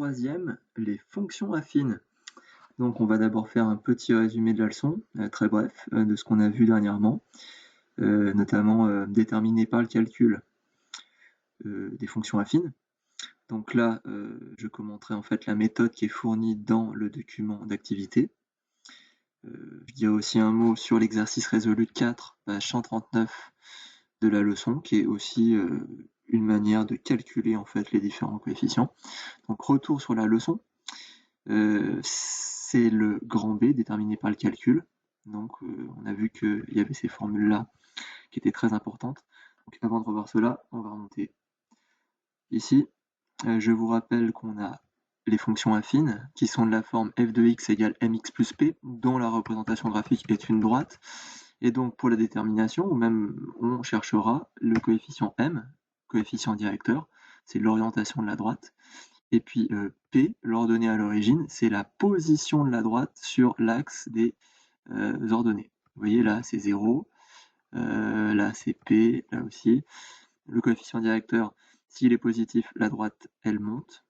troisième, les fonctions affines. Donc on va d'abord faire un petit résumé de la leçon, très bref, de ce qu'on a vu dernièrement, notamment déterminé par le calcul des fonctions affines. Donc là, je commenterai en fait la méthode qui est fournie dans le document d'activité. Je dirai aussi un mot sur l'exercice résolu de 4, page 139 de la leçon, qui est aussi une manière de calculer en fait les différents coefficients. Donc retour sur la leçon. C'est le grand B déterminé par le calcul. Donc on a vu qu'il y avait ces formules-là qui étaient très importantes. Donc avant de revoir cela, on va remonter ici. Je vous rappelle qu'on a les fonctions affines qui sont de la forme f de x égale mx plus p, dont la représentation graphique est une droite. Et donc pour la détermination, ou même on cherchera le coefficient m, coefficient directeur, c'est l'orientation de la droite. Et puis P, l'ordonnée à l'origine, c'est la position de la droite sur l'axe des ordonnées. Vous voyez là, c'est 0, là c'est P, là aussi. Le coefficient directeur, s'il est positif, la droite, elle monte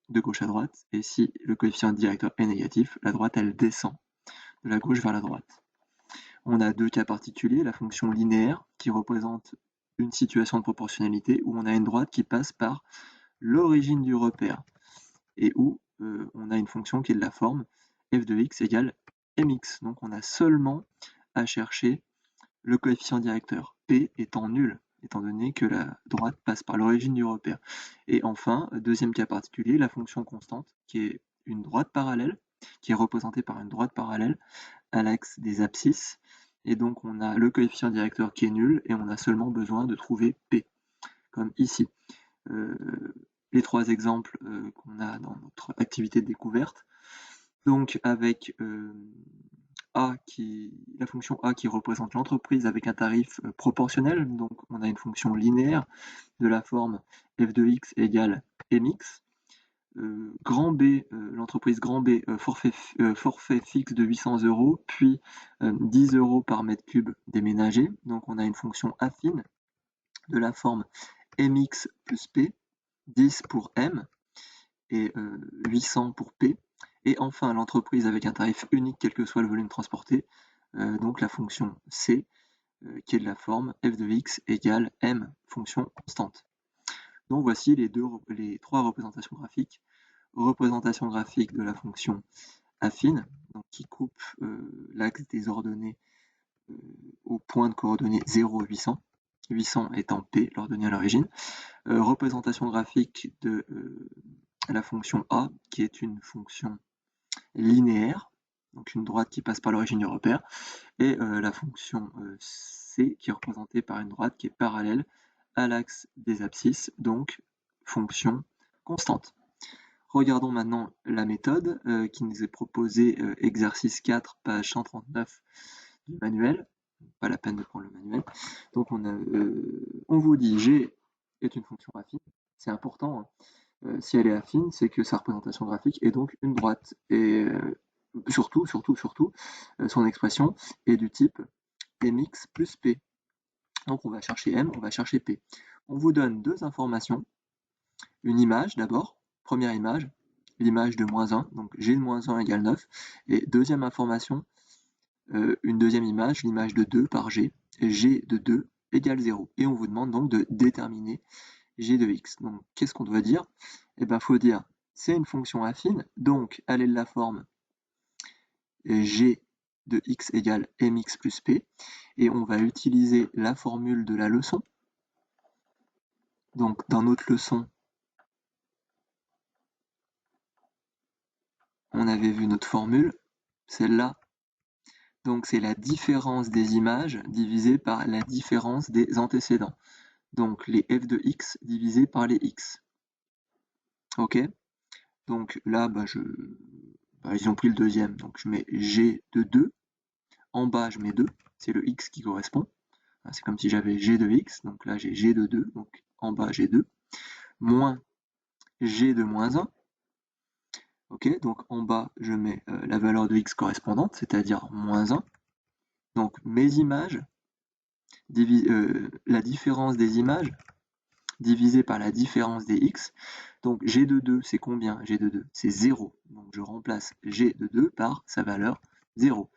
de gauche à droite. Et si le coefficient directeur est négatif, la droite, elle descend de la gauche vers la droite. On a deux cas particuliers, la fonction linéaire, qui représente une situation de proportionnalité, où on a une droite qui passe par l'origine du repère, et où on a une fonction qui est de la forme f de x égale mx. Donc on a seulement à chercher le coefficient directeur, p étant nul, étant donné que la droite passe par l'origine du repère. Et enfin, deuxième cas particulier, la fonction constante, qui est une droite parallèle, qui est représentée par une droite parallèle à l'axe des abscisses. Et donc on a le coefficient directeur qui est nul, et on a seulement besoin de trouver p, comme ici. Les trois exemples qu'on a dans notre activité de découverte. Donc avec la fonction A qui représente l'entreprise avec un tarif proportionnel, donc on a une fonction linéaire de la forme f de x égale mx. Grand B, l'entreprise Grand B, forfait fixe de 800 €, puis 10 € par mètre cube déménagé. Donc on a une fonction affine de la forme mx plus p, 10 pour M et 800 pour P. Et enfin, l'entreprise avec un tarif unique, quel que soit le volume transporté, donc la fonction C, qui est de la forme f de x égale M, fonction constante. Donc voici les trois représentations graphiques. Représentation graphique de la fonction affine, donc qui coupe l'axe des ordonnées au point de coordonnées 0 et 800. 800 étant P, l'ordonnée à l'origine. Représentation graphique de la fonction A, qui est une fonction linéaire, donc une droite qui passe par l'origine du repère, et la fonction C, qui est représentée par une droite qui est parallèle à l'axe des abscisses, donc fonction constante. Regardons maintenant la méthode qui nous est proposée, exercice 4, page 139 du manuel. Pas la peine de prendre le manuel. Donc on vous dit G est une fonction affine, c'est important. Si elle est affine, c'est que sa représentation graphique est donc une droite. Et surtout, son expression est du type mx plus p. Donc on va chercher m, on va chercher p. On vous donne deux informations. Une image d'abord, première image, l'image de moins 1, donc g de moins 1 égale 9. Et deuxième information, une deuxième image, l'image de 2 par g, et g de 2 égale 0. Et on vous demande donc de déterminer g de x. Donc qu'est-ce qu'on doit dire? Eh bien, il faut dire, c'est une fonction affine, donc elle est de la forme g de x égale mx plus p, et on va utiliser la formule de la leçon. Donc dans notre leçon, on avait vu notre formule, celle-là. Donc c'est la différence des images divisée par la différence des antécédents. Donc les f de x divisé par les x. Ok? Donc là, ils ont pris le deuxième, donc je mets g de 2. En bas, je mets 2, c'est le x qui correspond. C'est comme si j'avais g de x, donc là j'ai g de 2, donc en bas j'ai 2. Moins g de moins 1. Ok, donc en bas, je mets la valeur de x correspondante, c'est-à-dire moins 1. Donc mes images, la différence des images divisé par la différence des x. Donc g de 2, c'est combien? G de 2, c'est 0. Donc je remplace g de 2 par sa valeur 0.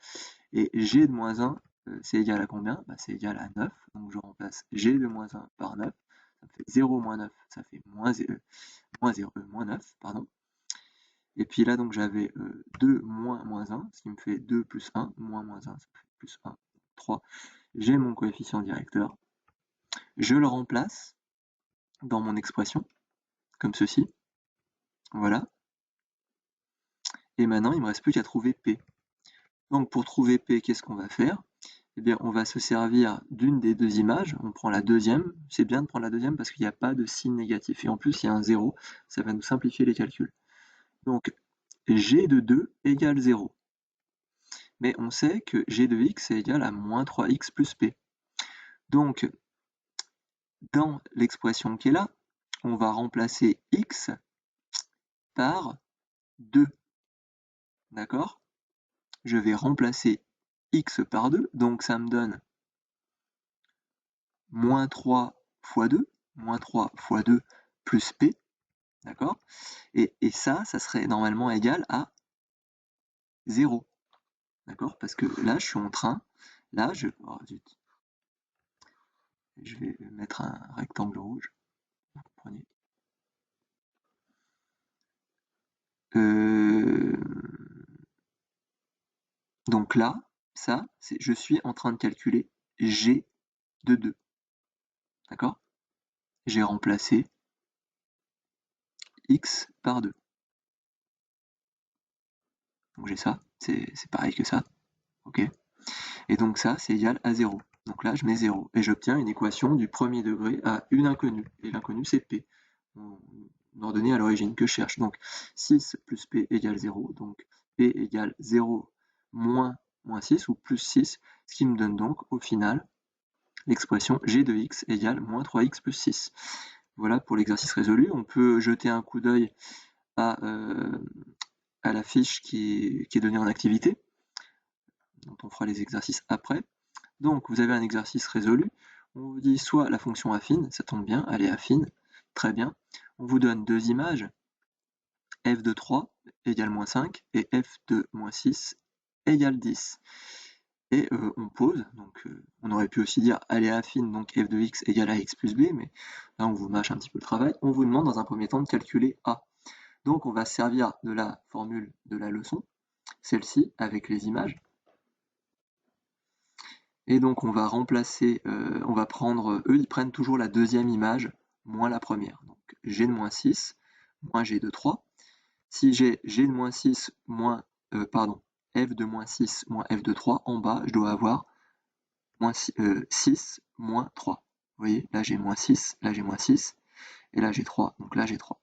Et g de moins 1, c'est égal à combien? C'est égal à 9. Donc je remplace g de moins 1 par 9. Ça fait 0 moins 9, ça fait moins 9, pardon. Et puis là, donc j'avais 2 moins 1, ce qui me fait 2 plus 1, moins 1, ça fait plus 1, 3. J'ai mon coefficient directeur. Je le remplace dans mon expression, comme ceci. Voilà. Et maintenant, il ne me reste plus qu'à trouver P. Donc pour trouver P, qu'est-ce qu'on va faire? Eh bien, on va se servir d'une des deux images. On prend la deuxième. C'est bien de prendre la deuxième parce qu'il n'y a pas de signe négatif. Et en plus, il y a un 0. Ça va nous simplifier les calculs. Donc, g de 2 égale 0. Mais on sait que g de x est égal à moins 3x plus p. Donc, dans l'expression qui est là, on va remplacer x par 2. D'accord? Je vais remplacer x par 2, donc ça me donne moins 3 fois 2, moins 3 fois 2 plus p, d'accord? Et ça serait normalement égal à 0, d'accord? Parce que là, je suis en train, là, oh, zut. Je vais mettre un rectangle rouge, vous comprenez. Donc là, ça, je suis en train de calculer g de 2, d'accord? J'ai remplacé x par 2. Donc j'ai ça, c'est pareil que ça, ok? Et donc ça, c'est égal à 0. Donc là, je mets 0. Et j'obtiens une équation du premier degré à une inconnue. Et l'inconnue, c'est P. Ordonnée à l'origine que je cherche. Donc 6 plus P égale 0. Donc P égale 0 moins 6 ou plus 6. Ce qui me donne donc au final l'expression g de x égale moins 3x plus 6. Voilà pour l'exercice résolu. On peut jeter un coup d'œil à la fiche qui est donnée en activité, dont on fera les exercices après. Donc vous avez un exercice résolu, on vous dit soit la fonction affine, ça tombe bien, elle est affine, très bien. On vous donne deux images, f de 3 égale moins 5 et f de moins 6 égale 10. Et on pose, donc on aurait pu aussi dire elle est affine, donc f de x égale à x plus b, mais là on vous mâche un petit peu le travail. On vous demande dans un premier temps de calculer a. Donc on va se servir de la formule de la leçon, celle-ci, avec les images. Et donc on va remplacer, on va prendre, eux ils prennent toujours la deuxième image moins la première. Donc g de moins 6 moins g de 3. Si j'ai g de moins 6 moins, f de moins 6 moins f de 3, en bas je dois avoir 6 moins 3. Vous voyez, là j'ai moins 6, là j'ai moins 6, et là j'ai 3, donc là j'ai 3.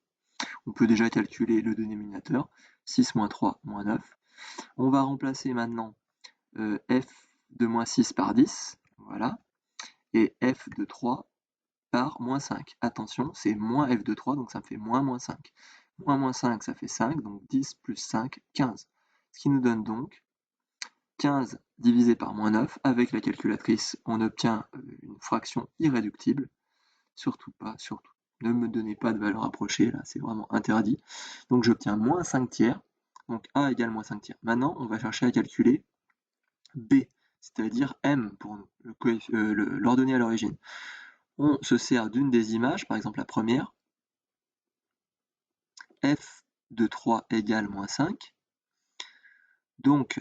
On peut déjà calculer le dénominateur, 6 moins 3 moins 9. On va remplacer maintenant f de moins 6 par 10, voilà, et f de 3 par moins 5. Attention, c'est moins f de 3, donc ça me fait moins 5. Moins 5, ça fait 5, donc 10 plus 5, 15. Ce qui nous donne donc 15 divisé par moins 9. Avec la calculatrice, on obtient une fraction irréductible. Surtout pas, surtout. Ne me donnez pas de valeur approchée, là, c'est vraiment interdit. Donc j'obtiens moins 5 tiers. Donc A égale moins 5 tiers. Maintenant, on va chercher à calculer B, c'est-à-dire M pour nous, l'ordonnée à l'origine. On se sert d'une des images, par exemple la première, f de 3 égale moins 5. Donc,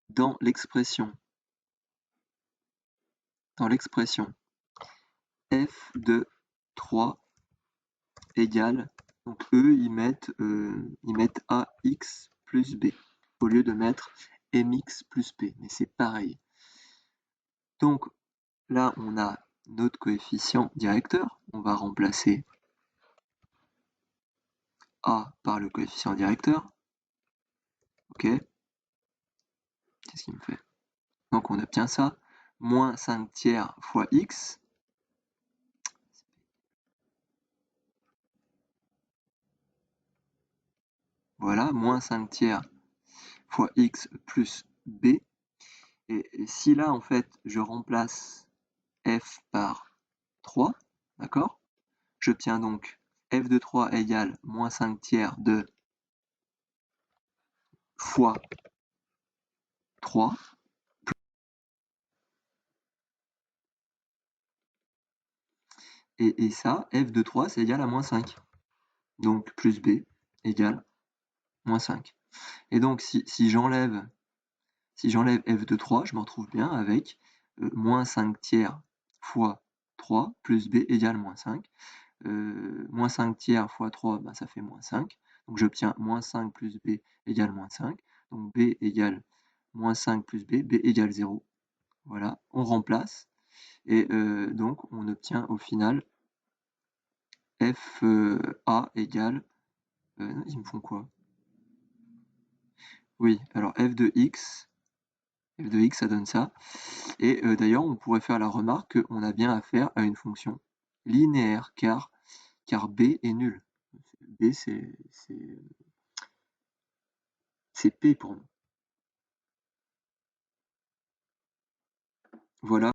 dans l'expression f de 3 égale, donc eux ils mettent ax plus b au lieu de mettre mx plus p, mais c'est pareil. Donc là on a notre coefficient directeur, on va remplacer a par le coefficient directeur. Ok, qu'est-ce qu'il me fait? Donc on obtient ça, moins 5 tiers fois x, voilà, moins 5 tiers fois x plus b. Et si là, en fait, je remplace f par 3, d'accord? J'obtiens donc f de 3 égale moins 5 tiers de fois 3, et ça, f de 3, c'est égal à moins 5. Donc plus b égale moins 5. Et donc si j'enlève f de 3, je me retrouve bien avec moins 5 tiers fois 3 plus b égale moins 5. Moins 5 tiers fois 3, ben, ça fait moins 5. Donc j'obtiens moins 5 plus b égale moins 5. Donc b égale moins 5 plus b égale 0. Voilà, on remplace. Et donc on obtient au final f a égale... ils me font quoi? Oui, alors f de x, ça donne ça. Et d'ailleurs, on pourrait faire la remarque qu'on a bien affaire à une fonction linéaire, car b est nul. B, c'est P pour nous. Voilà.